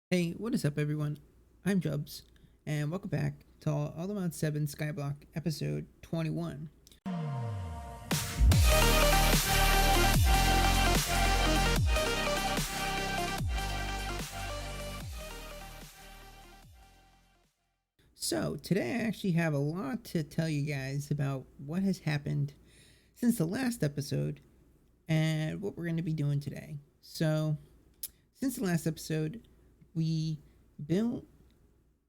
Hey, what is up, everyone? I'm Jubs, and welcome back to ATM7 Skyblock episode 21. So, today I actually have a lot to tell you guys about what has happened since the last episode and what we're going to be doing today. So, since the last episode, we built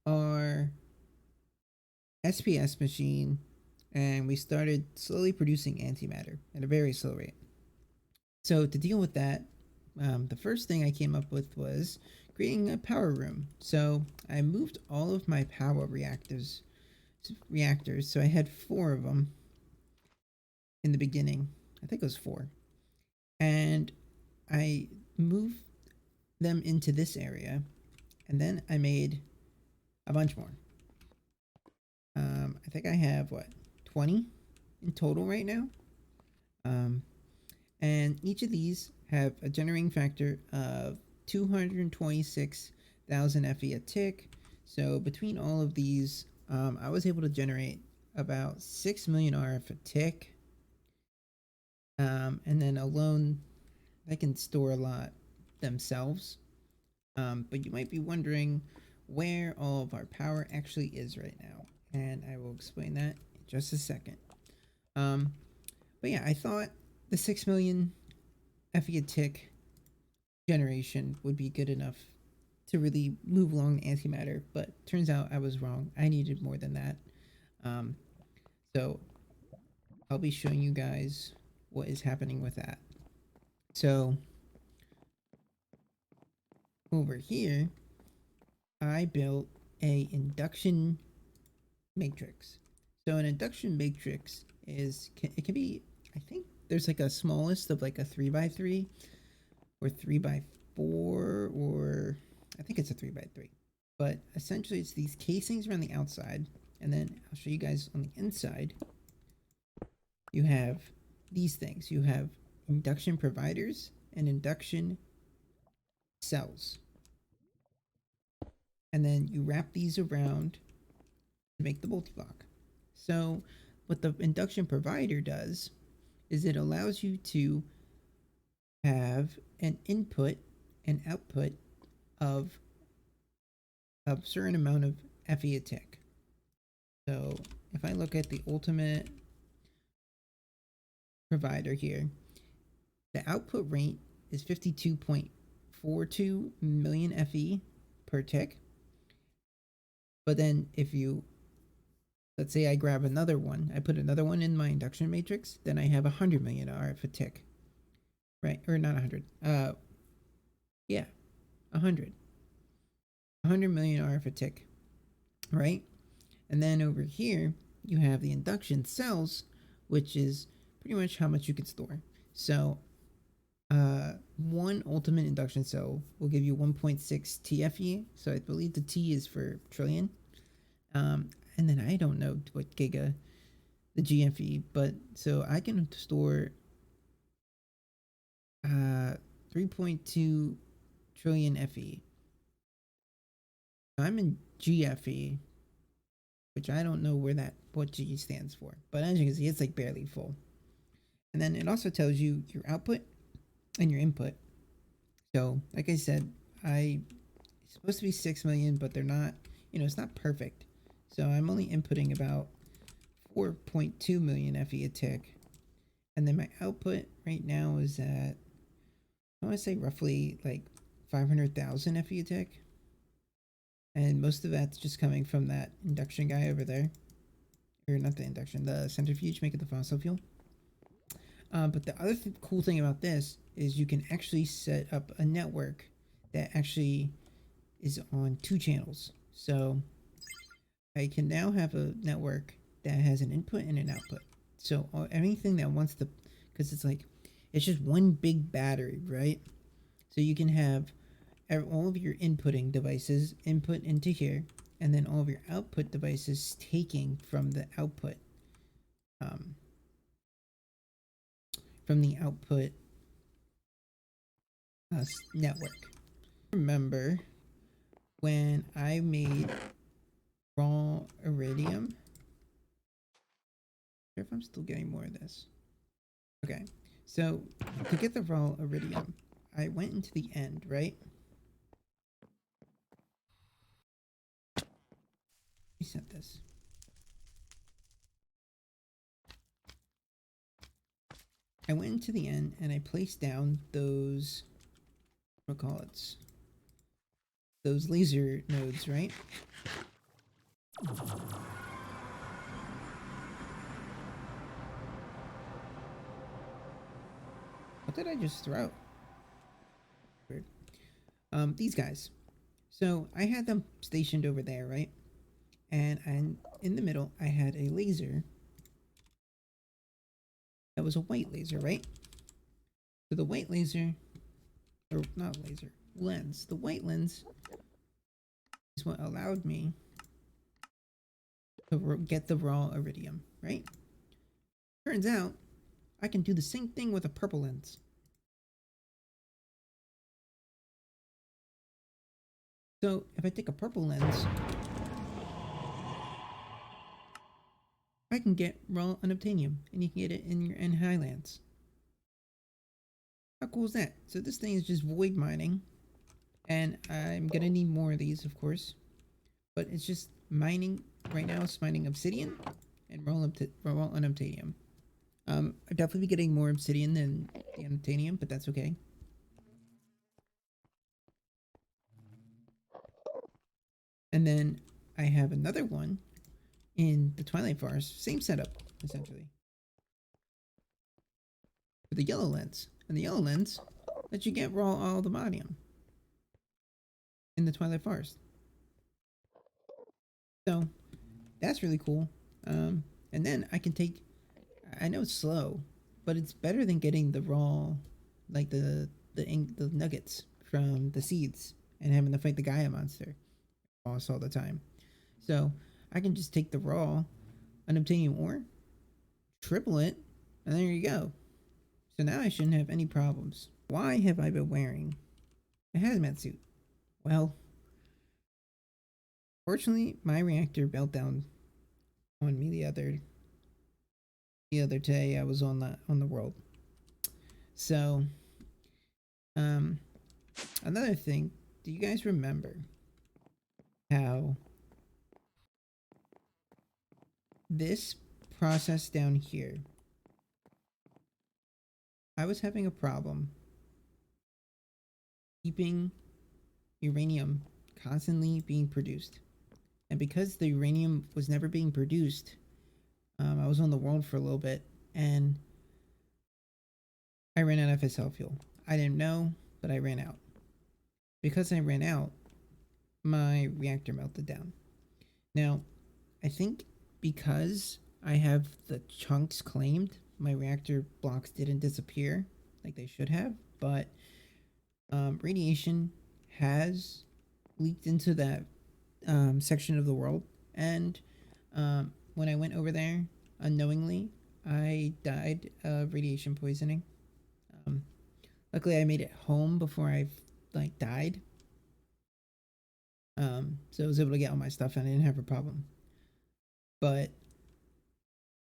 our SPS machine and we started slowly producing antimatter at a very slow rate. So to deal with that, the first thing I came up with was creating a power room. So I moved all of my power reactors. So I had four of them in the beginning. I think it was four, and I moved them into this area, and then I made a bunch more. I think I have 20 in total right now. Um, and each of these have a generating factor of 226,000 FE a tick. So between all of these, I was able to generate about 6 million RF a tick. And then alone, they can store a lot themselves. But you might be wondering where all of our power actually is right now. And I will explain that in just a second. Um, but yeah, I thought the 6 million FE a tick generation would be good enough to really move along antimatter, but turns out I was wrong. I needed more than that. Um, so I'll be showing you guys what is happening with that. So over here, I built a induction matrix. So an induction matrix it can be, I think there's like a smallest of like a 3x3 or 3x4, or I think it's a 3x3. But essentially, it's these casings around the outside, and then I'll show you guys on the inside. You have these things. You have induction providers and induction cells, and then you wrap these around to make the multi-block. So, what the induction provider does is it allows you to have an input and output of a certain amount of FE a tick. So if I look at the ultimate provider here, the output rate is 52.42 million FE per tick. But then if you, let's say I grab another one, I put another one in my induction matrix, then I have 100 million RF a tick. Right? Or not 100. Yeah, 100. 100 million RF a tick. Right? And then over here, you have the induction cells, which is pretty much how much you can store. So one ultimate induction cell will give you 1.6 TFE. So I believe the T is for trillion. And then I don't know what giga the GFE, but so I can store 3.2 trillion FE. I'm in GFE, which I don't know what G stands for, but as you can see, it's like barely full. And then it also tells you your output and your input. So, like I said, it's supposed to be 6 million, but they're not, it's not perfect. So I'm only inputting about 4.2 million FE a tick. And then my output right now is at, I want to say roughly like 500,000 FE a tick. And most of that's just coming from that induction guy over there. Or not the induction, the centrifuge making the fossil fuel. But the other cool thing about this is you can actually set up a network that actually is on 2 channels. So I can now have a network that has an input and an output. So anything that wants to, because it's just one big battery, right? So you can have all of your inputting devices input into here, and then all of your output devices taking from the output network. Remember, when I made raw iridium. I wonder if I'm still getting more of this. Okay, so to get the raw iridium, I went into the end, right? Reset this. I went into the end and I placed down those, what call it, those laser nodes, right? What did I just throw? Weird. These guys. So I had them stationed over there, right? And in the middle, I had a laser that was a white laser, right? So the white laser, or not laser, lens. The white lens is what allowed me to get the raw iridium, right? Turns out I can do the same thing with a purple lens. So if I take a purple lens, I can get raw unobtainium, and you can get it in your N highlands. How cool is that? So this thing is just void mining, and I'm gonna need more of these, of course. But it's just mining right now. It's mining obsidian and raw unobtainium. I'll definitely be getting more obsidian than the unobtainium, but that's okay. And then I have another one in the Twilight Forest. Same setup, essentially. For the yellow lens. And the yellow lens lets you get raw allodemonium in the Twilight Forest. So that's really cool. And then I can take, I know it's slow, but it's better than getting the raw, like the nuggets from the seeds and having to fight the Gaia monster boss all the time. So I can just take the raw unobtainium ore, triple it, and there you go. So now I shouldn't have any problems. Why have I been wearing a hazmat suit? Well, fortunately, my reactor meltdown on me the other day. I was on the world. So, um, another thing. Do you guys remember how this process down here? I was having a problem keeping uranium constantly being produced. And because the uranium was never being produced, I was on the world for a little bit and I ran out of fissile fuel. I didn't know, but I ran out. Because I ran out, my reactor melted down. Now, I think because I have the chunks claimed, my reactor blocks didn't disappear like they should have, but radiation has leaked into that section of the world. And when I went over there unknowingly, I died of radiation poisoning. Luckily, I made it home before I died. So I was able to get all my stuff and I didn't have a problem. But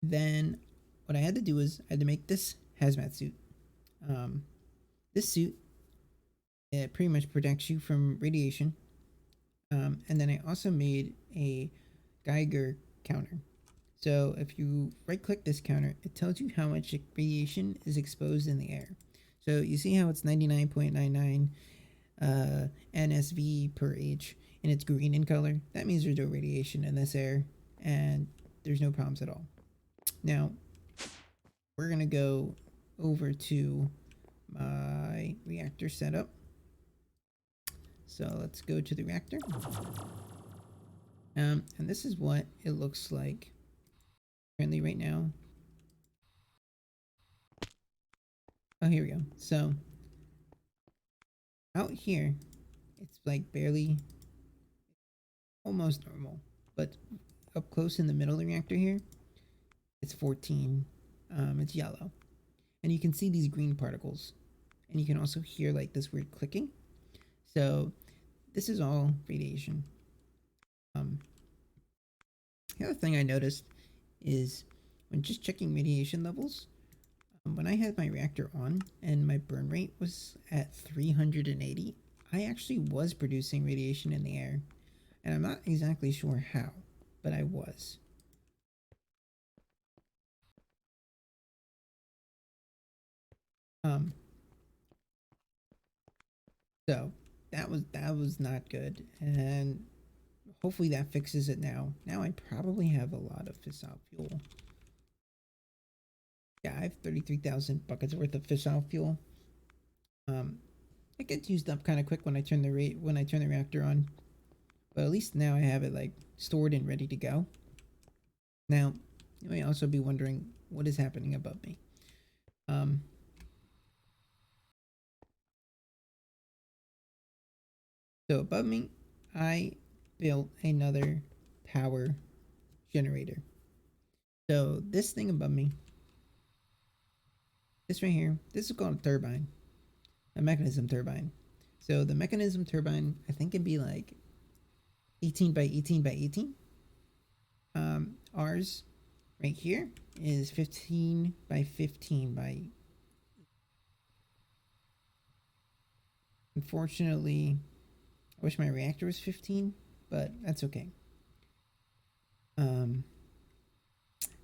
then what I had to do was I had to make this hazmat suit. This suit, it pretty much protects you from radiation. And then I also made a Geiger counter. So if you right click this counter, it tells you how much radiation is exposed in the air. So you see how it's 99.99 NSV per H and it's green in color? That means there's no radiation in this air and there's no problems at all. Now, we're going to go over to my reactor setup. So let's go to the reactor. And this is what it looks like currently right now. Oh, here we go. So out here, it's like barely, almost normal, but up close in the middle of the reactor here, it's 14. It's yellow, and you can see these green particles, and you can also hear like this weird clicking. So this is all radiation. The other thing I noticed is when just checking radiation levels, when I had my reactor on and my burn rate was at 380, I actually was producing radiation in the air. And I'm not exactly sure how, but I was. So that was not good, and hopefully that fixes it now. Now I probably have a lot of fissile fuel. Yeah, I have 33,000 buckets worth of fissile fuel. It gets used up kind of quick when I turn the reactor on, but at least now I have it like stored and ready to go. Now, you may also be wondering what is happening above me. So above me, I built another power generator. So this thing above me, this right here, this is called a turbine, a mechanism turbine. So the mechanism turbine, I think it'd be like 18 by 18 by 18. Ours right here is 15 by 15 by. Unfortunately, I wish my reactor was 15, but that's okay.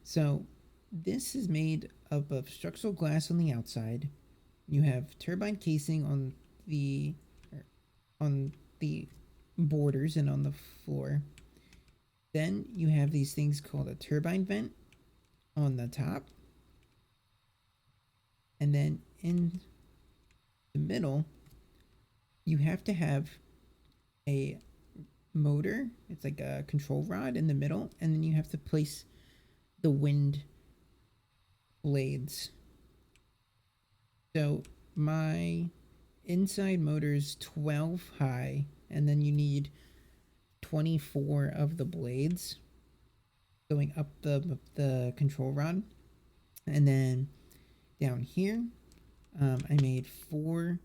So this is made up of structural glass on the outside. You have turbine casing on the borders and on the floor. Then you have these things called a turbine vent on the top. And then in the middle, you have to have a motor. It's like a control rod in the middle, and then you have to place the wind blades. So my inside motor is 12 high, and then you need 24 of the blades going up the control rod. And then down here, I made 4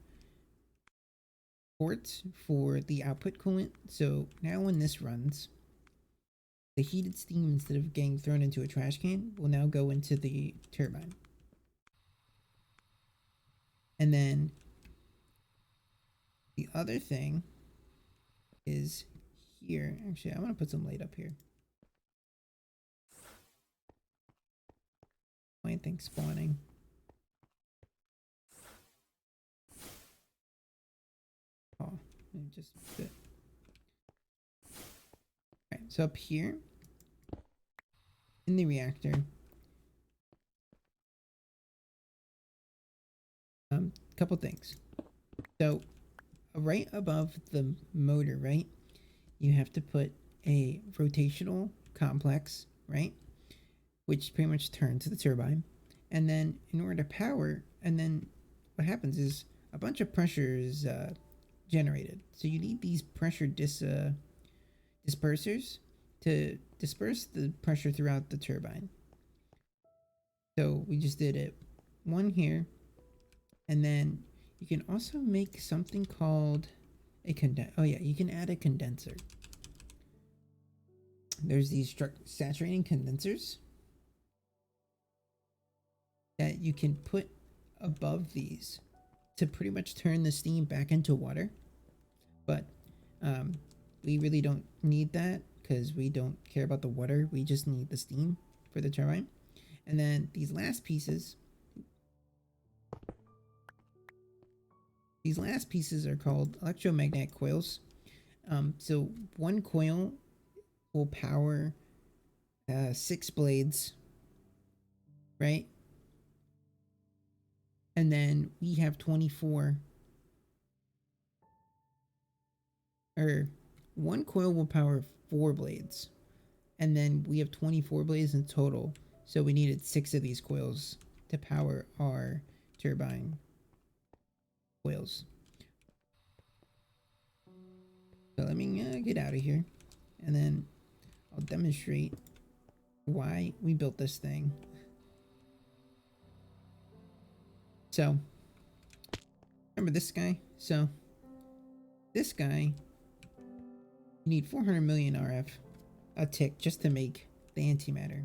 ports for the output coolant. So now when this runs, the heated steam, instead of getting thrown into a trash can, will now go into the turbine. And then the other thing is here. Actually, I want to put some light up here. My thing spawning. Oh, just fit. Alright, so up here in the reactor, couple things. So right above the motor, right, you have to put a rotational complex, right, which pretty much turns the turbine. And then in order to power, and then what happens is a bunch of pressure is generated. So you need these pressure dispersers to disperse the pressure throughout the turbine. So we just did it. One here, and then you can also make something called a oh yeah, you can add a condenser. There's these saturating condensers that you can put above these to pretty much turn the steam back into water. But we really don't need that because we don't care about the water. We just need the steam for the turbine. And then these last pieces are called electromagnetic coils. So one coil will power 6 blades, right? And then we have 24, or one coil will power 4 blades, and then we have 24 blades in total. So we needed 6 of these coils to power our turbine coils. So let me get out of here, and then I'll demonstrate why we built this thing. So remember this guy? So this guy You need 400 million RF a tick just to make the antimatter.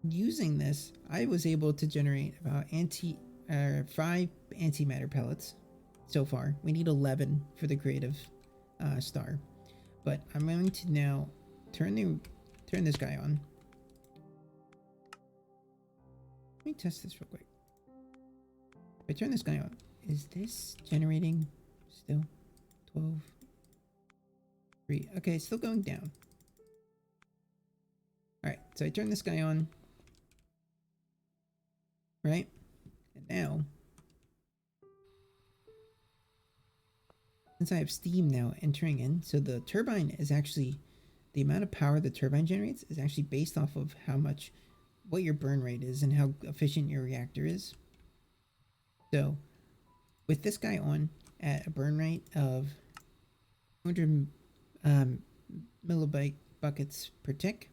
Using this, I was able to generate about 5 antimatter pellets so far. We need 11 for the creative star, but I'm going to now turn this guy on. Let me test this real quick. If I turn this guy on, is this generating still? 12, 3. Okay, it's still going down. Alright, so I turn this guy on. Right? And now, since I have steam now entering in, so the turbine is actually, the amount of power the turbine generates is actually based off of what your burn rate is and how efficient your reactor is. So, with this guy on at a burn rate of 200 millibyte buckets per tick,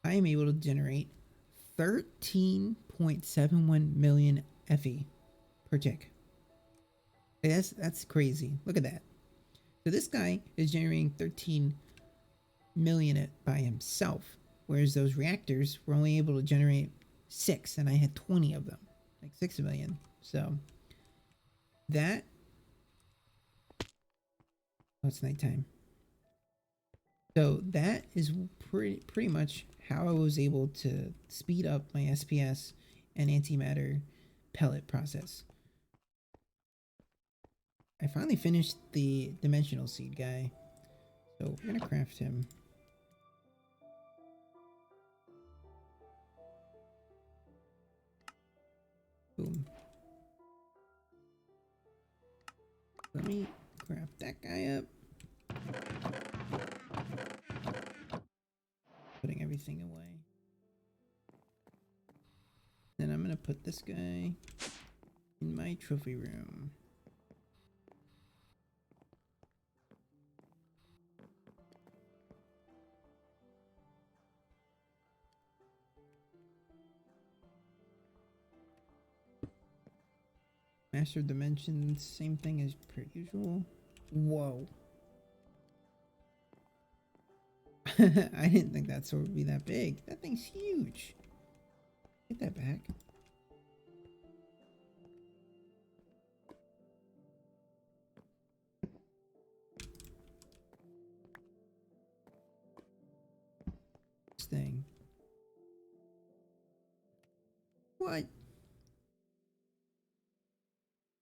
I am able to generate 13.71 million FE per tick. That's crazy. Look at that. So this guy is generating 13 million by himself, whereas those reactors were only able to generate 6, and I had 20 of them, like 6 million. So that, oh, it's nighttime. So that is pretty much how I was able to speed up my SPS and antimatter pellet process. I finally finished the dimensional seed guy, so we're gonna craft him. Boom. Let me craft that guy up. Putting everything away. Then I'm gonna put this guy in my trophy room. Master dimensions, same thing as per usual. Whoa. I didn't think that sword would be that big. That thing's huge. Get that back. This thing. What?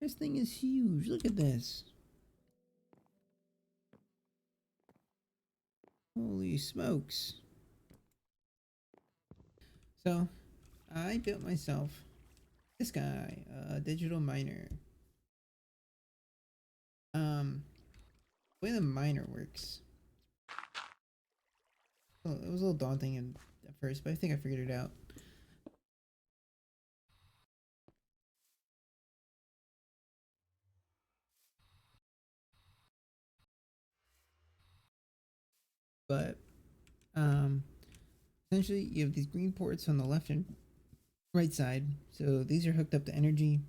This thing is huge. Look at this. Holy smokes. So, I built myself this guy, a digital miner. The way the miner works. Well, it was a little daunting at first, but I think I figured it out. But essentially you have these green ports on the left and right side. So these are hooked up to energy.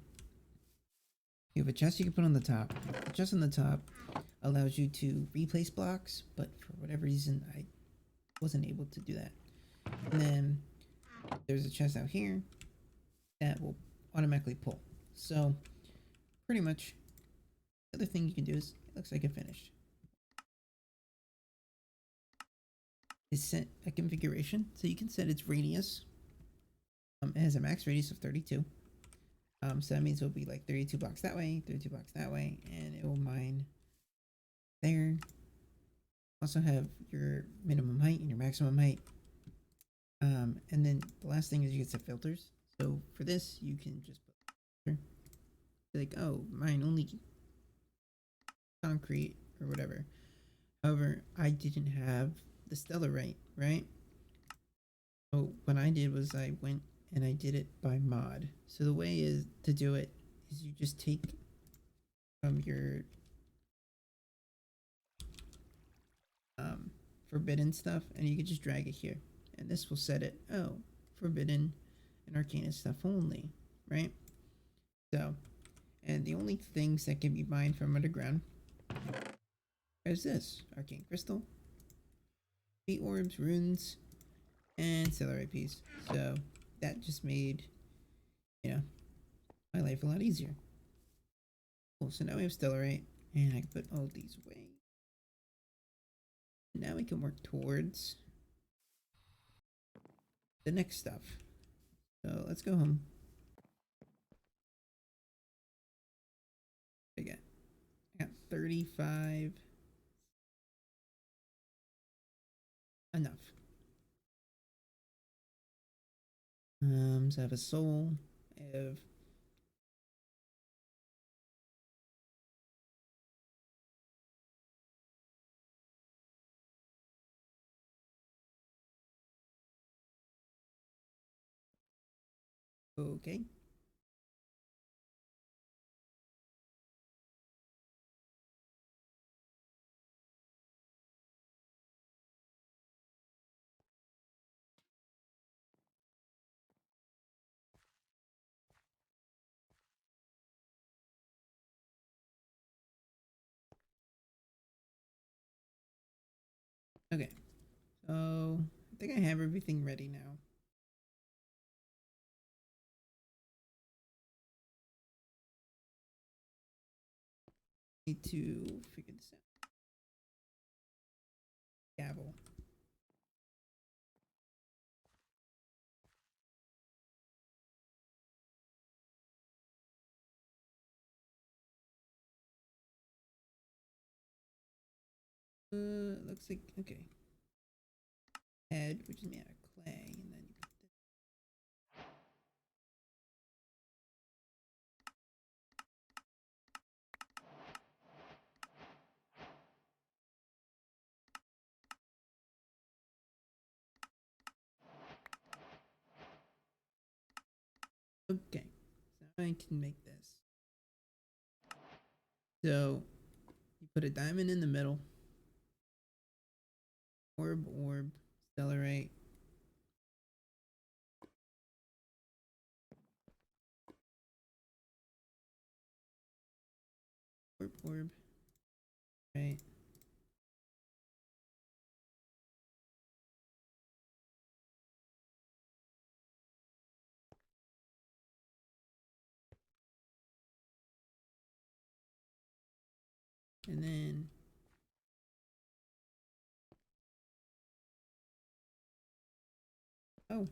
You have a chest you can put on the top. The chest on the top allows you to replace blocks, but for whatever reason I wasn't able to do that. And then there's a chest out here that will automatically pull. So pretty much the other thing you can do is, it looks like it finished, is set a configuration. So you can set its radius. It has a max radius of 32. So that means it'll be like 32 blocks that way, 32 blocks that way, and it will mine there. Also have your minimum height and your maximum height. And then the last thing is you can set filters. So for this, you can just put like, oh, mine only concrete or whatever. However, I didn't have the stellarite, right? So what I did was I went and I did it by mod. So the way is to do it is you just take from your forbidden stuff and you can just drag it here, and this will set it, oh, forbidden and arcana stuff only, right? So, and the only things that can be mined from underground There's this arcane crystal, 8 orbs, runes, and stellarite piece. So that just made, you know, my life a lot easier. Cool. So now we have stellarite, and I can put all these away. Now we can work towards the next stuff. So let's go home. Again, I got 35. Enough. So I have a soul. I have okay. Okay. So I think I have everything ready now. Need to figure this out. Gavel. Looks like okay. Head, which is made out of clay, and then you put this. Okay, so I can make this. So you put a diamond in the middle. Orb, stellarite. Orb. Right. And then oh.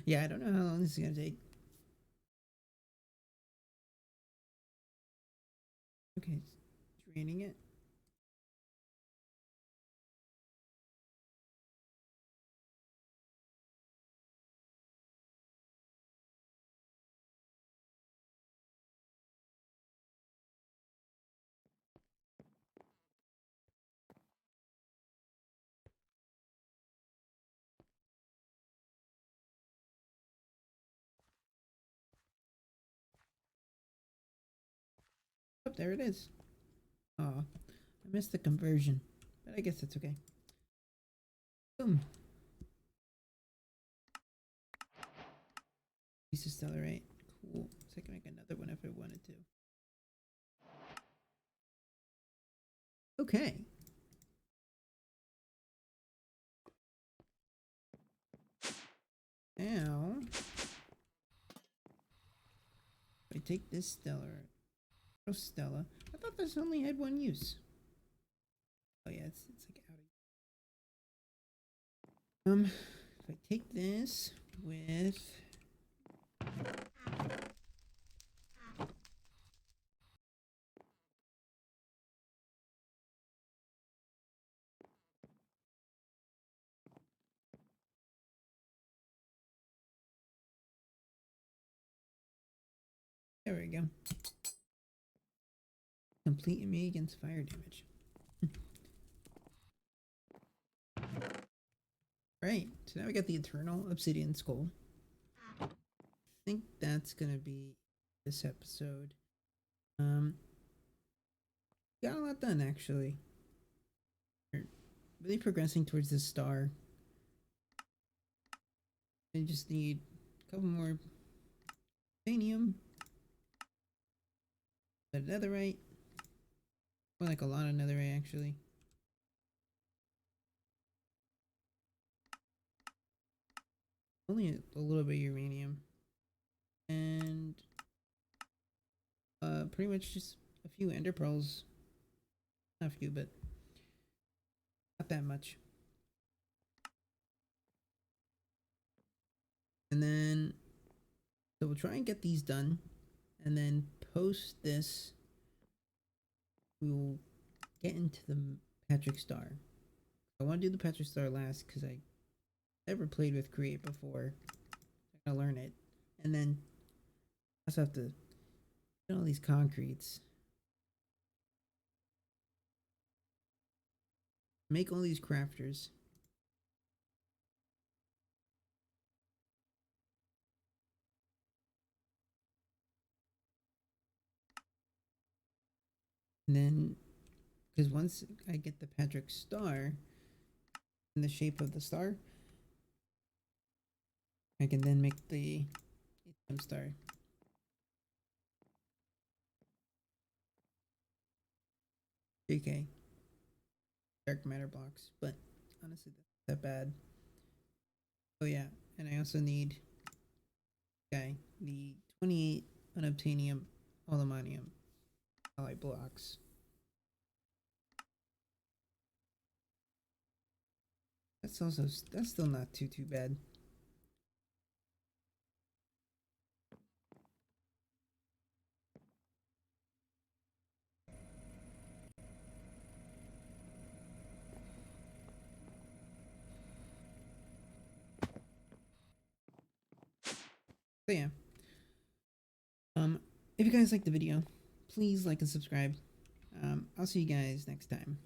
Yeah, I don't know how long this is gonna take. Okay, draining it. Oh, there it is. Oh, I missed the conversion, but I guess that's okay. Boom. Piece of stellarite. Cool. So I can make another one if I wanted to. Okay. Now, if I take this stellar, oh Stella, I thought this only had one use. Oh yeah, it's like out of. If I take this with. There we go. Complete me against fire damage. Right, so now we got the Eternal Obsidian Skull. I think that's gonna be this episode. Got a lot done actually. We're really progressing towards this star. I just need a couple more titanium, a netherite, or like a lot of netherite actually. Only a little bit of uranium, and pretty much just a few ender pearls. Not a few, but not that much. And then, so we'll try and get these done, and then post this. We will get into the Patrick Star. I want to do the Patrick Star last because I never played with Create before. I gotta learn it, and then I also have to get all these concretes, make all these crafters. And then, because once I get the Patrick Star in the shape of the star, I can then make the ATM star. JK. Dark matter blocks, but honestly, that's not that bad. Oh yeah, and I also need, okay, the 28 unobtainium aluminium alloy blocks. That's still not too bad. So yeah. If you guys liked the video, please like and subscribe. I'll see you guys next time.